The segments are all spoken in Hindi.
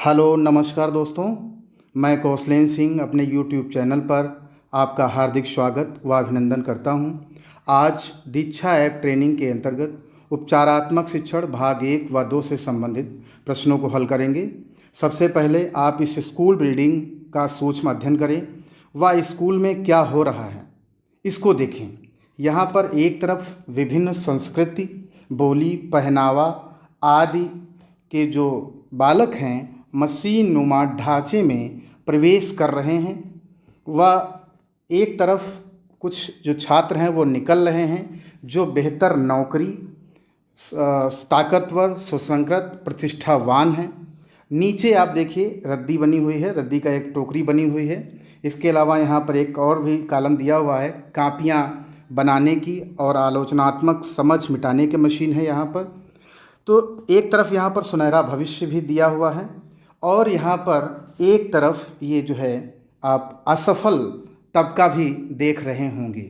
हेलो नमस्कार दोस्तों। मैं कौशलेन सिंह अपने यूट्यूब चैनल पर आपका हार्दिक स्वागत व अभिनंदन करता हूं। आज दीक्षा ऐप ट्रेनिंग के अंतर्गत उपचारात्मक शिक्षण भाग 1 व 2 से संबंधित प्रश्नों को हल करेंगे। सबसे पहले आप इस स्कूल बिल्डिंग का सूक्ष्म अध्ययन करें व स्कूल में क्या हो रहा है इसको देखें। यहाँ पर एक तरफ विभिन्न संस्कृति, बोली, पहनावा आदि के जो बालक हैं मशीन नुमा ढांचे में प्रवेश कर रहे हैं व एक तरफ कुछ जो छात्र हैं वो निकल रहे हैं जो बेहतर नौकरी, ताकतवर, सुसंस्कृत, प्रतिष्ठावान हैं। नीचे आप देखिए रद्दी बनी हुई है, रद्दी का एक टोकरी बनी हुई है। इसके अलावा यहाँ पर एक और भी कॉलम दिया हुआ है कापियाँ बनाने की और आलोचनात्मक समझ मिटाने की मशीन है यहाँ पर। तो एक तरफ यहाँ पर सुनहरा भविष्य भी दिया हुआ है और यहाँ पर एक तरफ ये जो है आप असफल तबका भी देख रहे होंगे।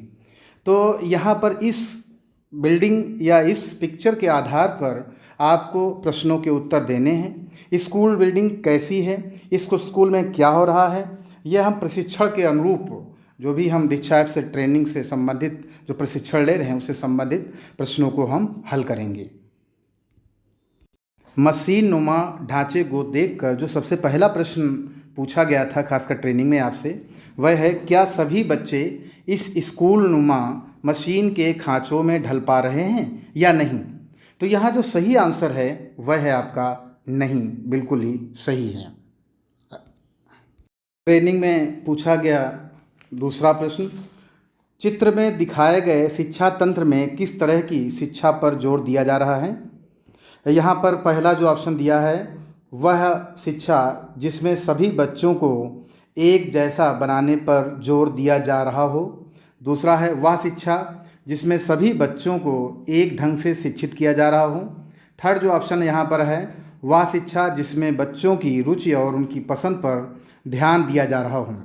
तो यहाँ पर इस बिल्डिंग या इस पिक्चर के आधार पर आपको प्रश्नों के उत्तर देने हैं। स्कूल बिल्डिंग कैसी है, इसको स्कूल में क्या हो रहा है, यह हम प्रशिक्षण के अनुरूप जो भी हम दीक्षा ऐप से ट्रेनिंग से संबंधित जो प्रशिक्षण ले रहे हैं उससे संबंधित प्रश्नों को हम हल करेंगे। मशीन नुमा ढांचे को देखकर जो सबसे पहला प्रश्न पूछा गया था खासकर ट्रेनिंग में आपसे, वह है क्या सभी बच्चे इस स्कूल नुमा मशीन के खांचों में ढल पा रहे हैं या नहीं। तो यहाँ जो सही आंसर है वह है आपका नहीं, बिल्कुल ही सही है। ट्रेनिंग में पूछा गया दूसरा प्रश्न, चित्र में दिखाए गए शिक्षा तंत्र में किस तरह की शिक्षा पर जोर दिया जा रहा है। यहाँ पर पहला जो ऑप्शन दिया है वह शिक्षा जिसमें सभी बच्चों को एक जैसा बनाने पर जोर दिया जा रहा हो। दूसरा है वह शिक्षा जिसमें सभी बच्चों को एक ढंग से शिक्षित किया जा रहा हो। थर्ड जो ऑप्शन यहाँ पर है वह शिक्षा जिसमें बच्चों की रुचि और उनकी पसंद पर ध्यान दिया जा रहा हो।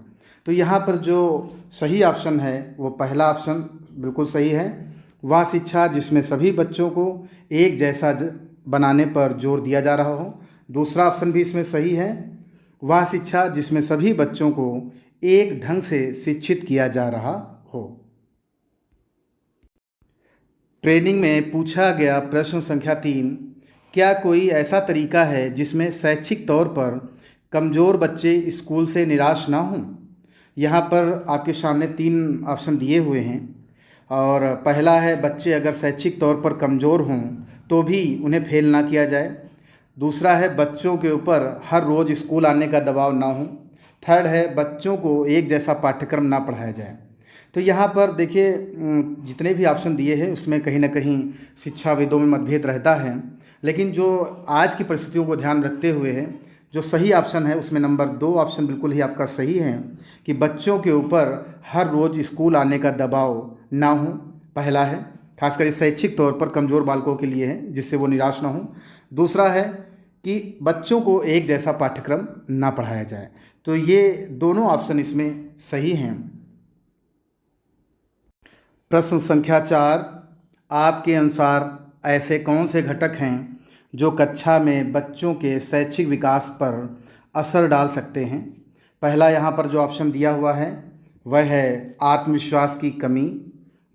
तो यहाँ पर जो सही ऑप्शन है वो पहला ऑप्शन बिल्कुल सही है, वह शिक्षा जिसमें सभी बच्चों को एक जैसा बनाने पर जोर दिया जा रहा हो। दूसरा ऑप्शन भी इसमें सही है, वह शिक्षा जिसमें सभी बच्चों को एक ढंग से शिक्षित किया जा रहा हो। ट्रेनिंग में पूछा गया प्रश्न संख्या 3, क्या कोई ऐसा तरीका है जिसमें शैक्षिक तौर पर कमज़ोर बच्चे स्कूल से निराश ना हों। यहाँ पर आपके सामने 3 ऑप्शन दिए हुए हैं और पहला है बच्चे अगर शैक्षिक तौर पर कमज़ोर हों तो भी उन्हें फेल ना किया जाए। दूसरा है बच्चों के ऊपर हर रोज़ स्कूल आने का दबाव ना हो। थर्ड है बच्चों को एक जैसा पाठ्यक्रम ना पढ़ाया जाए। तो यहाँ पर देखिए जितने भी ऑप्शन दिए हैं उसमें कहीं ना कहीं शिक्षाविदों में मतभेद रहता है, लेकिन जो आज की परिस्थितियों को ध्यान रखते हुए है जो सही ऑप्शन है उसमें नंबर 2 ऑप्शन बिल्कुल ही आपका सही है कि बच्चों के ऊपर हर रोज़ स्कूल आने का दबाव ना हो। पहला है खासकर शैक्षिक तौर पर कमज़ोर बालकों के लिए है जिससे वो निराश ना हो। दूसरा है कि बच्चों को एक जैसा पाठ्यक्रम ना पढ़ाया जाए। तो ये दोनों ऑप्शन इसमें सही हैं। प्रश्न संख्या 4, आपके अनुसार ऐसे कौन से घटक हैं जो कक्षा में बच्चों के शैक्षिक विकास पर असर डाल सकते हैं। पहला यहाँ पर जो ऑप्शन दिया हुआ है वह है आत्मविश्वास की कमी।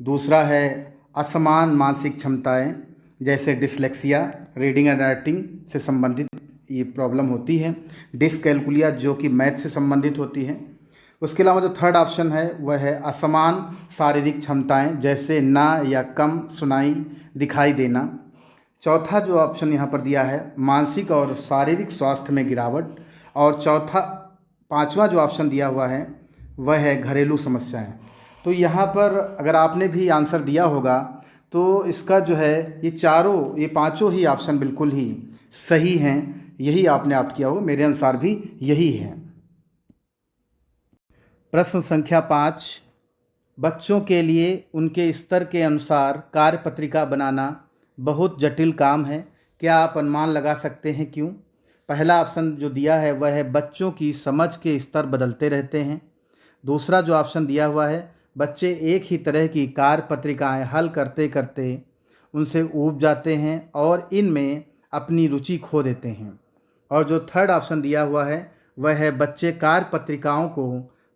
दूसरा है असमान मानसिक क्षमताएं जैसे डिसलेक्सिया, रीडिंग एंड राइटिंग से संबंधित ये प्रॉब्लम होती है। डिसकैलकुलिया जो कि मैथ से संबंधित होती है। उसके अलावा जो थर्ड ऑप्शन है वह है असमान शारीरिक क्षमताएं जैसे ना या कम सुनाई दिखाई देना। चौथा जो ऑप्शन यहाँ पर दिया है मानसिक और शारीरिक स्वास्थ्य में गिरावट। और पांचवा जो ऑप्शन दिया हुआ है वह है घरेलू समस्याएं। तो यहाँ पर अगर आपने भी आंसर दिया होगा तो इसका जो है ये पांचों ही ऑप्शन बिल्कुल ही सही हैं। यही आपने ऑप्ट किया हो, मेरे अनुसार भी यही है। प्रश्न संख्या 5, बच्चों के लिए उनके स्तर के अनुसार कार्यपत्रिका बनाना बहुत जटिल काम है, क्या आप अनुमान लगा सकते हैं क्यों। पहला ऑप्शन जो दिया है वह है बच्चों की समझ के स्तर बदलते रहते हैं। दूसरा जो ऑप्शन दिया हुआ है बच्चे एक ही तरह की कार्यपत्रिकाएं हल करते करते उनसे ऊब जाते हैं और इनमें अपनी रुचि खो देते हैं। और जो थर्ड ऑप्शन दिया हुआ है वह है बच्चे कार्य पत्रिकाओं को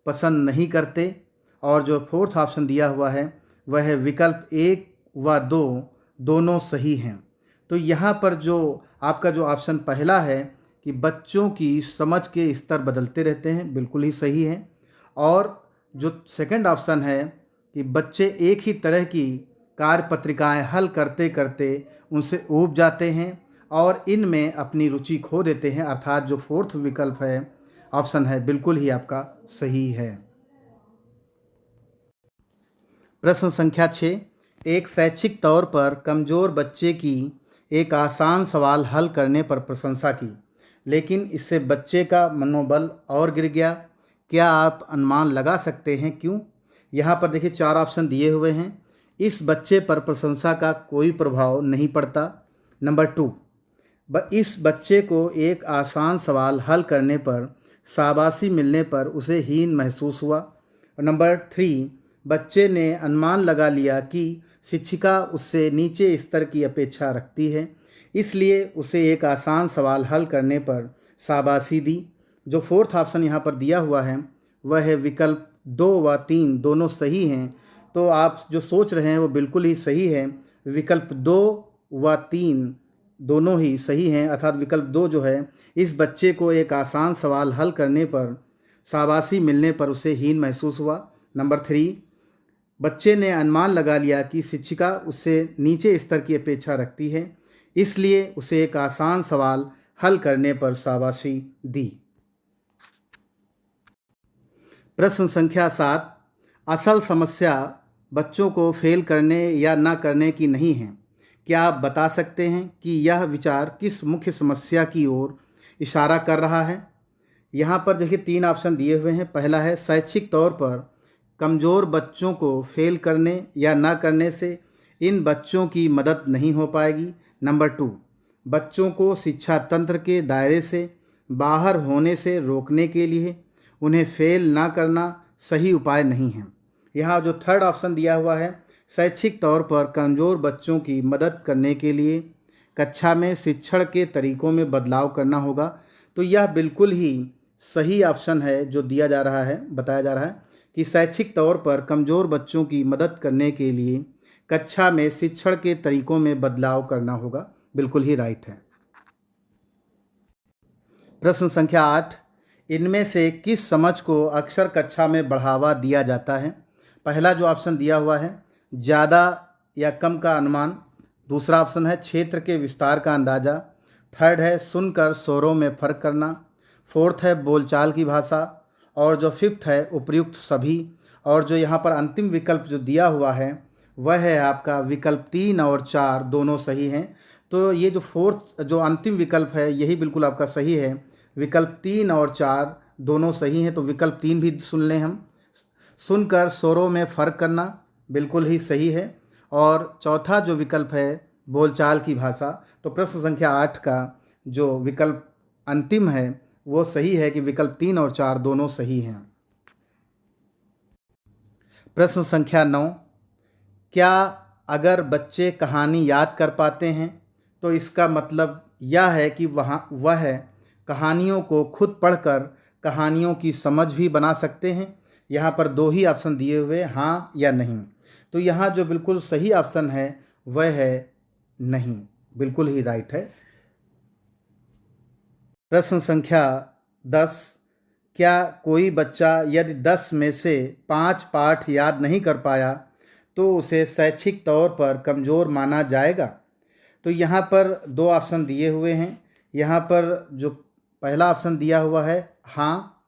पसंद नहीं करते। और जो फोर्थ ऑप्शन दिया हुआ है वह है विकल्प 1 व 2 दोनों सही हैं। तो यहाँ पर जो आपका जो ऑप्शन पहला है कि बच्चों की समझ के स्तर बदलते रहते हैं, बिल्कुल ही सही है। और जो सेकंड ऑप्शन है कि बच्चे एक ही तरह की कार्य पत्रिकाएं हल करते करते उनसे ऊब जाते हैं और इनमें अपनी रुचि खो देते हैं, अर्थात जो फोर्थ विकल्प है ऑप्शन है बिल्कुल ही आपका सही है। प्रश्न संख्या 6, एक शैक्षिक तौर पर कमज़ोर बच्चे की एक आसान सवाल हल करने पर प्रशंसा की, लेकिन इससे बच्चे का मनोबल और गिर गया। क्या आप अनुमान लगा सकते हैं क्यों? यहाँ पर देखिए 4 ऑप्शन दिए हुए हैं। इस बच्चे पर प्रशंसा का कोई प्रभाव नहीं पड़ता। नंबर 2, इस बच्चे को एक आसान सवाल हल करने पर शाबाशी मिलने पर उसे हीन महसूस हुआ। और नंबर 3, बच्चे ने अनुमान लगा लिया कि शिक्षिका उससे नीचे स्तर की अपेक्षा रखती है, इसलिए उसे एक आसान सवाल हल करने पर शाबाशी दी। जो फोर्थ ऑप्शन यहाँ पर दिया हुआ है वह है विकल्प 2 व 3 दोनों सही हैं। तो आप जो सोच रहे हैं वो बिल्कुल ही सही है। विकल्प 2 व 3 दोनों ही सही हैं, अर्थात विकल्प 2 जो है, इस बच्चे को एक आसान सवाल हल करने पर शाबाशी मिलने पर उसे हीन महसूस हुआ। नंबर 3, बच्चे ने अनुमान लगा लिया कि शिक्षिका उससे नीचे स्तर की अपेक्षा रखती है, इसलिए उसे एक आसान सवाल हल करने पर शाबाशी दी। प्रश्न संख्या 7, असल समस्या बच्चों को फेल करने या ना करने की नहीं है। क्या आप बता सकते हैं कि यह विचार किस मुख्य समस्या की ओर इशारा कर रहा है? यहाँ पर देखिए 3 ऑप्शन दिए हुए हैं। पहला है शैक्षिक तौर पर कमज़ोर बच्चों को फेल करने या ना करने से इन बच्चों की मदद नहीं हो पाएगी। नंबर 2, बच्चों को शिक्षा तंत्र के दायरे से बाहर होने से रोकने के लिए उन्हें फेल ना करना सही उपाय नहीं है। यहाँ जो थर्ड ऑप्शन दिया हुआ है शैक्षिक तौर पर कमज़ोर बच्चों की मदद करने के लिए कक्षा में शिक्षण के तरीकों में बदलाव करना होगा। तो यह बिल्कुल ही सही ऑप्शन है जो दिया जा रहा है, बताया जा रहा है कि शैक्षिक तौर पर कमज़ोर बच्चों की मदद करने के लिए कक्षा में शिक्षण के तरीकों में बदलाव करना होगा, बिल्कुल ही राइट है। प्रश्न संख्या 8, इनमें से किस समझ को अक्सर कक्षा में बढ़ावा दिया जाता है? पहला जो ऑप्शन दिया हुआ है ज़्यादा या कम का अनुमान। दूसरा ऑप्शन है क्षेत्र के विस्तार का अंदाज़ा। थर्ड है सुनकर स्वरों में फ़र्क करना। फोर्थ है बोलचाल की भाषा। और जो फिफ्थ है उपयुक्त सभी। और जो यहाँ पर अंतिम विकल्प जो दिया हुआ है वह है आपका विकल्प 3 और 4 दोनों सही हैं। तो ये जो फोर्थ जो अंतिम विकल्प है यही बिल्कुल आपका सही है। विकल्प 3 और 4 दोनों सही हैं। तो विकल्प 3 भी सुन लें हम। सुनकर स्वरों में फ़र्क करना बिल्कुल ही सही है। और चौथा जो विकल्प है बोलचाल की भाषा। तो प्रश्न संख्या 8 का जो विकल्प अंतिम है वो सही है कि विकल्प 3 और 4 दोनों सही हैं। प्रश्न संख्या 9, क्या अगर बच्चे कहानी याद कर पाते हैं तो इसका मतलब यह है कि वह कहानियों को खुद पढ़कर कहानियों की समझ भी बना सकते हैं? यहाँ पर 2 ही ऑप्शन दिए हुए, हाँ या नहीं। तो यहाँ जो बिल्कुल सही ऑप्शन है वह है नहीं, बिल्कुल ही राइट है। प्रश्न संख्या 10, क्या कोई बच्चा यदि 10 में से 5 पाठ याद नहीं कर पाया तो उसे शैक्षिक तौर पर कमज़ोर माना जाएगा? तो यहाँ पर 2 ऑप्शन दिए हुए हैं। यहाँ पर जो पहला ऑप्शन दिया हुआ है हाँ,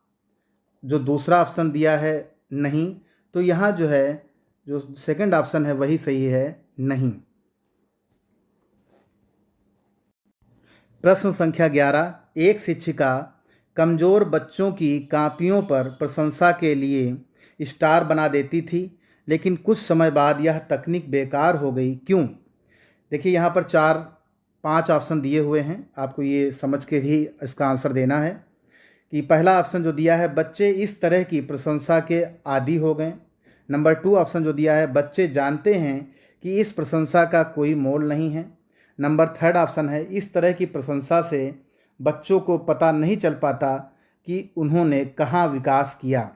जो दूसरा ऑप्शन दिया है नहीं। तो यहाँ जो है जो सेकंड ऑप्शन है वही सही है, नहीं। प्रश्न संख्या 11, एक शिक्षिका कमज़ोर बच्चों की कापियों पर प्रशंसा के लिए स्टार बना देती थी, लेकिन कुछ समय बाद यह तकनीक बेकार हो गई, क्यों? देखिए यहाँ पर 4-5 ऑप्शन दिए हुए हैं, आपको ये समझ के ही इसका आंसर देना है कि पहला ऑप्शन जो दिया है बच्चे इस तरह की प्रशंसा के आदी हो गए। नंबर 2 ऑप्शन जो दिया है बच्चे जानते हैं कि इस प्रशंसा का कोई मोल नहीं है। नंबर 3 ऑप्शन है इस तरह की प्रशंसा से बच्चों को पता नहीं चल पाता कि उन्होंने कहाँ विकास किया।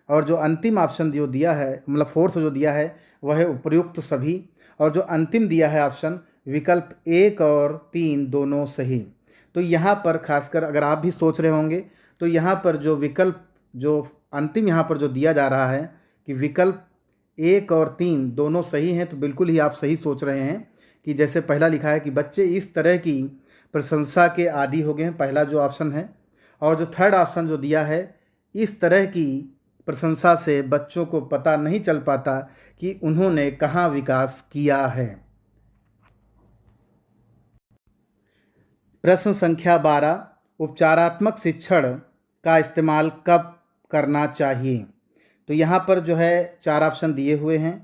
और जो अंतिम ऑप्शन जो दिया है, मतलब फोर्थ जो दिया है, वह है उपर्युक्त सभी। और जो अंतिम दिया है ऑप्शन, विकल्प 1 और 3 दोनों सही। तो यहाँ पर खासकर अगर आप भी सोच रहे होंगे तो यहाँ पर जो विकल्प जो अंतिम यहाँ पर जो दिया जा रहा है कि विकल्प 1 और 3 दोनों सही हैं, तो बिल्कुल ही आप सही सोच रहे हैं कि जैसे पहला लिखा है कि बच्चे इस तरह की प्रशंसा के आदी हो गए हैं, पहला जो ऑप्शन है। और जो थर्ड ऑप्शन जो दिया है, इस तरह की प्रशंसा से बच्चों को पता नहीं चल पाता कि उन्होंने कहाँ विकास किया है। प्रश्न संख्या 12, उपचारात्मक शिक्षण का इस्तेमाल कब करना चाहिए। तो यहाँ पर जो है 4 ऑप्शन दिए हुए हैं।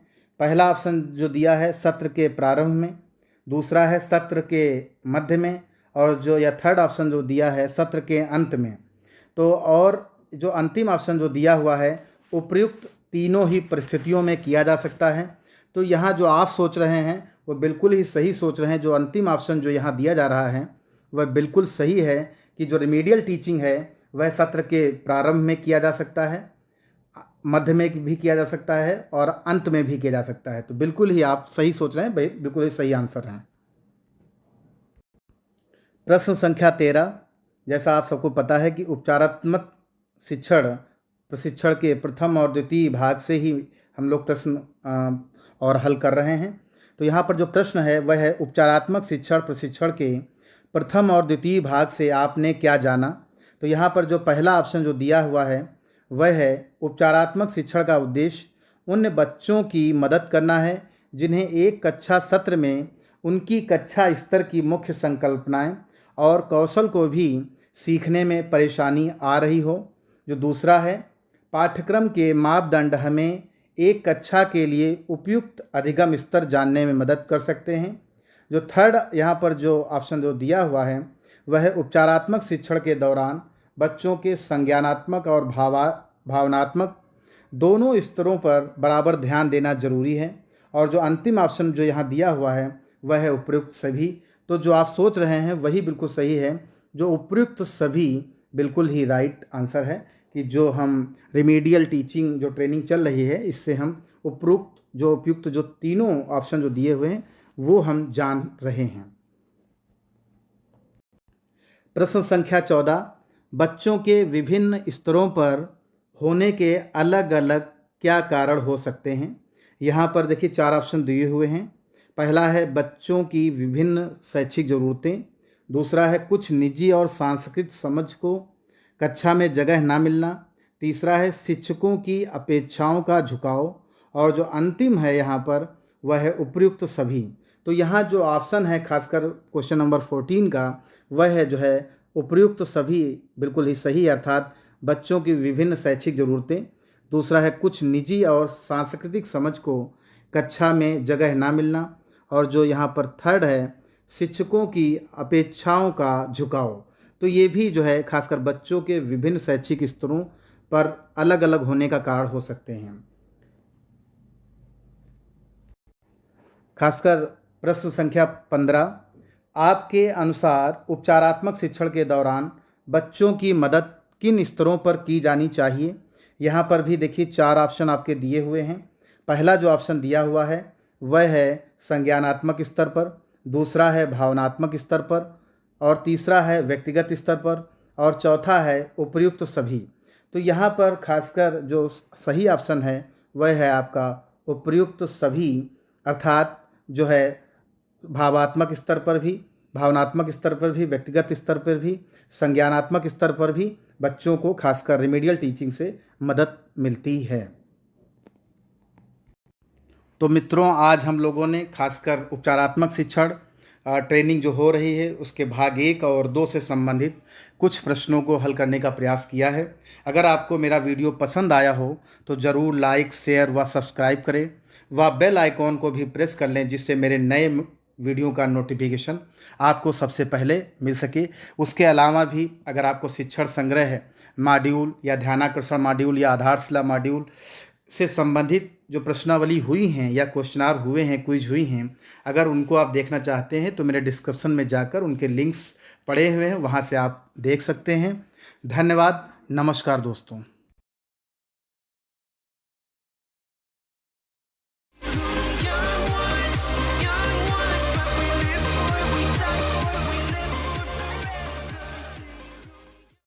पहला ऑप्शन जो दिया है सत्र के प्रारंभ में, दूसरा है सत्र के मध्य में, और जो या थर्ड ऑप्शन जो दिया है सत्र के अंत में। तो और जो अंतिम ऑप्शन जो दिया हुआ है, उपर्युक्त तीनों ही परिस्थितियों में किया जा सकता है। तो यहाँ जो आप सोच रहे हैं वो बिल्कुल ही सही सोच रहे हैं। जो अंतिम ऑप्शन जो यहाँ दिया जा रहा है वह बिल्कुल सही है कि जो रिमीडियल टीचिंग है वह सत्र के प्रारंभ में किया जा सकता है, मध्य में भी किया जा सकता है और अंत में भी किया जा सकता है। तो बिल्कुल ही आप सही सोच रहे हैं, बिल्कुल ही सही आंसर है। प्रश्न संख्या 13, जैसा आप सबको पता है कि उपचारात्मक शिक्षण प्रशिक्षण के प्रथम और द्वितीय भाग से ही हम लोग प्रश्न और हल कर रहे हैं। तो यहाँ पर जो प्रश्न है वह है उपचारात्मक शिक्षण प्रशिक्षण के प्रथम और द्वितीय भाग से आपने क्या जाना। तो यहाँ पर जो पहला ऑप्शन जो दिया हुआ है वह है उपचारात्मक शिक्षण का उद्देश्य उन बच्चों की मदद करना है जिन्हें एक कक्षा सत्र में उनकी कक्षा स्तर की मुख्य संकल्पनाएं और कौशल को भी सीखने में परेशानी आ रही हो। जो दूसरा है, पाठ्यक्रम के मापदंड हमें एक कक्षा के लिए उपयुक्त अधिगम स्तर जानने में मदद कर सकते हैं। जो थर्ड यहाँ पर जो ऑप्शन जो दिया हुआ है वह है उपचारात्मक शिक्षण के दौरान बच्चों के संज्ञानात्मक और भावनात्मक दोनों स्तरों पर बराबर ध्यान देना जरूरी है। और जो अंतिम ऑप्शन जो यहाँ दिया हुआ है वह है उपयुक्त सभी। तो जो आप सोच रहे हैं वही बिल्कुल सही है। जो उपयुक्त सभी बिल्कुल ही राइट आंसर है कि जो हम रिमीडियल टीचिंग जो ट्रेनिंग चल रही है इससे हम उपयुक्त जो तीनों ऑप्शन जो दिए हुए हैं वो हम जान रहे हैं। प्रश्न संख्या 14, बच्चों के विभिन्न स्तरों पर होने के अलग अलग क्या कारण हो सकते हैं। यहाँ पर देखिए 4 ऑप्शन दिए हुए हैं। पहला है बच्चों की विभिन्न शैक्षिक ज़रूरतें, दूसरा है कुछ निजी और सांस्कृतिक समझ को कक्षा में जगह ना मिलना, तीसरा है शिक्षकों की अपेक्षाओं का झुकाव, और जो अंतिम है यहाँ पर वह है उपयुक्त सभी। तो यहाँ जो ऑप्शन है खासकर क्वेश्चन नंबर 14 का वह है जो है उपयुक्त सभी बिल्कुल ही सही, अर्थात बच्चों की विभिन्न शैक्षिक ज़रूरतें, दूसरा है कुछ निजी और सांस्कृतिक समझ को कक्षा में जगह ना मिलना, और जो यहाँ पर थर्ड है शिक्षकों की अपेक्षाओं का झुकाव। तो ये भी जो है खासकर बच्चों के विभिन्न शैक्षिक स्तरों पर अलग अलग होने का कारण हो सकते हैं। खासकर प्रश्न संख्या 15, आपके अनुसार उपचारात्मक शिक्षण के दौरान बच्चों की मदद किन स्तरों पर की जानी चाहिए। यहाँ पर भी देखिए 4 ऑप्शन आपके दिए हुए हैं। पहला जो ऑप्शन दिया हुआ है वह है संज्ञानात्मक स्तर पर, दूसरा है भावनात्मक स्तर पर, और तीसरा है व्यक्तिगत स्तर पर, और चौथा है उपयुक्त सभी। तो यहाँ पर खासकर जो सही ऑप्शन है वह है आपका उपयुक्त सभी, अर्थात जो है भावात्मक स्तर पर भी, भावनात्मक स्तर पर भी, व्यक्तिगत स्तर पर भी, संज्ञानात्मक स्तर पर भी बच्चों को खासकर रिमीडियल टीचिंग से मदद मिलती है। तो मित्रों, आज हम लोगों ने खासकर उपचारात्मक शिक्षण ट्रेनिंग जो हो रही है उसके भाग 1 और 2 से संबंधित कुछ प्रश्नों को हल करने का प्रयास किया है। अगर आपको मेरा वीडियो पसंद आया हो तो ज़रूर लाइक, शेयर व सब्सक्राइब करें व बेल आइकॉन को भी प्रेस कर लें जिससे मेरे नए वीडियो का नोटिफिकेशन आपको सबसे पहले मिल सके। उसके अलावा भी अगर आपको शिक्षण संग्रह मॉड्यूल या ध्यानाकर्षण मॉड्यूल या आधारशिला मॉड्यूल से संबंधित जो प्रश्नावली हुई हैं या क्वेश्चनार हुए हैं, क्विज हुई हैं, अगर उनको आप देखना चाहते हैं तो मेरे डिस्क्रिप्शन में जाकर उनके लिंक्स पड़े हुए हैं, वहाँ से आप देख सकते हैं। धन्यवाद। नमस्कार दोस्तों।